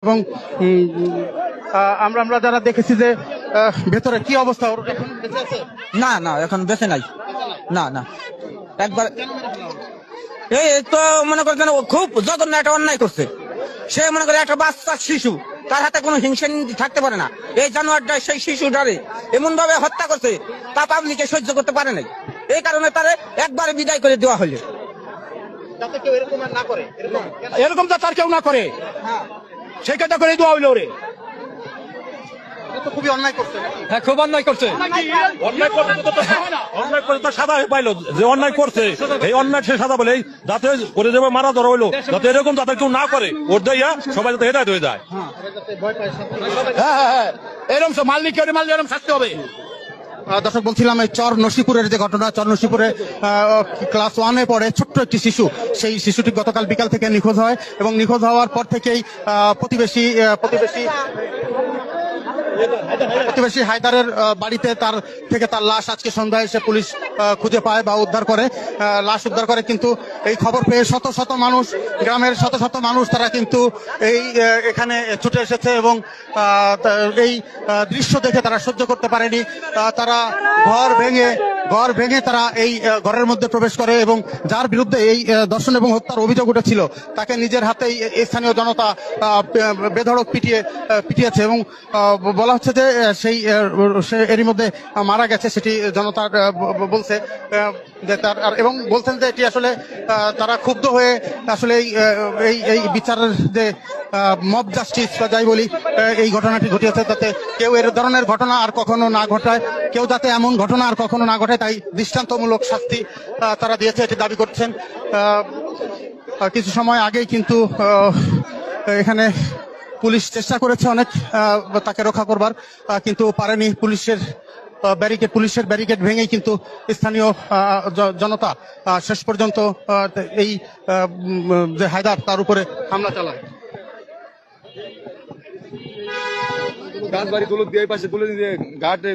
এবং আমরা যারা দেখেছি যে ভেতরে কি অবস্থা, ওর এখন বেঁচে আছে? না না, এখন বেঁচে নাই। না না, একবার এই তো মনে করেন খুব জঘন্য একটা অন্যায় করছে। সে মনে করে একটা বাচ্চা শিশু, তার হাতে কোনো হিংসা থাকতে পারে না। এই জানোয়ারটা সেই শিশুটারে এমন ভাবে হত্যা করছে, তা পাবলিকে সহ্য করতে পারে নাই। এই কারণে তারে একবারে বিদায় করে দেওয়া হলো। যাতে কেউ এরকম আর না করে, এরকম যাতে আর কেউ না করে, সেই কাজটা করে দেওয়া হইলো রে। এটা তো খুবই অন্যায় করছে। হ্যাঁ, খুব অন্যায় করছে। অন্যায় করতে তো সাদা পাইলো, যে অন্যায় করছে এই অন্যায় সে সাদা বলে যাতে করে দেবে, মারা ধরা হইলো, যাতে এরকম যাতে কেউ না করে, ওর দেয়া সবাই যাতে হেদায়ত হয়ে যায়। হ্যাঁ হ্যাঁ হ্যাঁ, এরকম মালিক এরকম শাস্তি হবে। দর্শক, বলছিলাম এই চর নসিপুরের যে ঘটনা, চর নসিপুরে ক্লাস 1-এ পড়ে ছোট্ট একটি শিশু, সেই শিশুটি গতকাল বিকাল থেকে নিখোঁজ হয় এবং নিখোঁজ হওয়ার পর থেকেই প্রতিবেশী হায়দারের বাড়িতে তার লাশ আজকে সন্ধ্যায় এসে পুলিশ খুঁজে পায় বা উদ্ধার করে, লাশ উদ্ধার করে। কিন্তু এই খবর পেয়ে শত শত মানুষ, গ্রামের শত শত মানুষ তারা কিন্তু এখানে ছুটে এসেছে এবং এই দৃশ্য দেখে তারা সহ্য করতে পারেনি। তারা ঘর ভেঙে তারা এই ঘরের মধ্যে প্রবেশ করে এবং যার বিরুদ্ধে এই ধর্ষণ এবং হত্যার অভিযোগ উঠেছিল তাকে নিজের হাতেই স্থানীয় জনতা বেধড়ক পিটিয়েছে এবং বলা হচ্ছে যে সে এরই মধ্যে মারা গেছে, সেটি জনতা বলছে এবং বলছেন যে এটি আসলে তারা ক্ষুব্ধ হয়ে আসলে এই বিচারের যে মব জাস্টিস বা যাই বলি, এই ঘটনাটি ঘটিয়েছে, যাতে কেউ এর ধরনের ঘটনা আর কখনো না ঘটায়, কেউ যাতে এমন ঘটনা আর কখনো না ঘটায়, তাই দৃষ্টান্তমূলক শাস্তি তারা দিয়েছে, এটি দাবি করছেন। কিছু সময় আগেই কিন্তু এখানে পুলিশ চেষ্টা করেছে অনেক তাকে রক্ষা করবার, কিন্তু পারেনি। পুলিশের ব্যারিকেড ভেঙেই কিন্তু স্থানীয় জনতা শেষ পর্যন্ত এই যে হায়দার তার উপরে হামলা চালায়। গাছ বাড়ি তুলে দিয়ে পাশে তুলে দিয়ে ঘাটে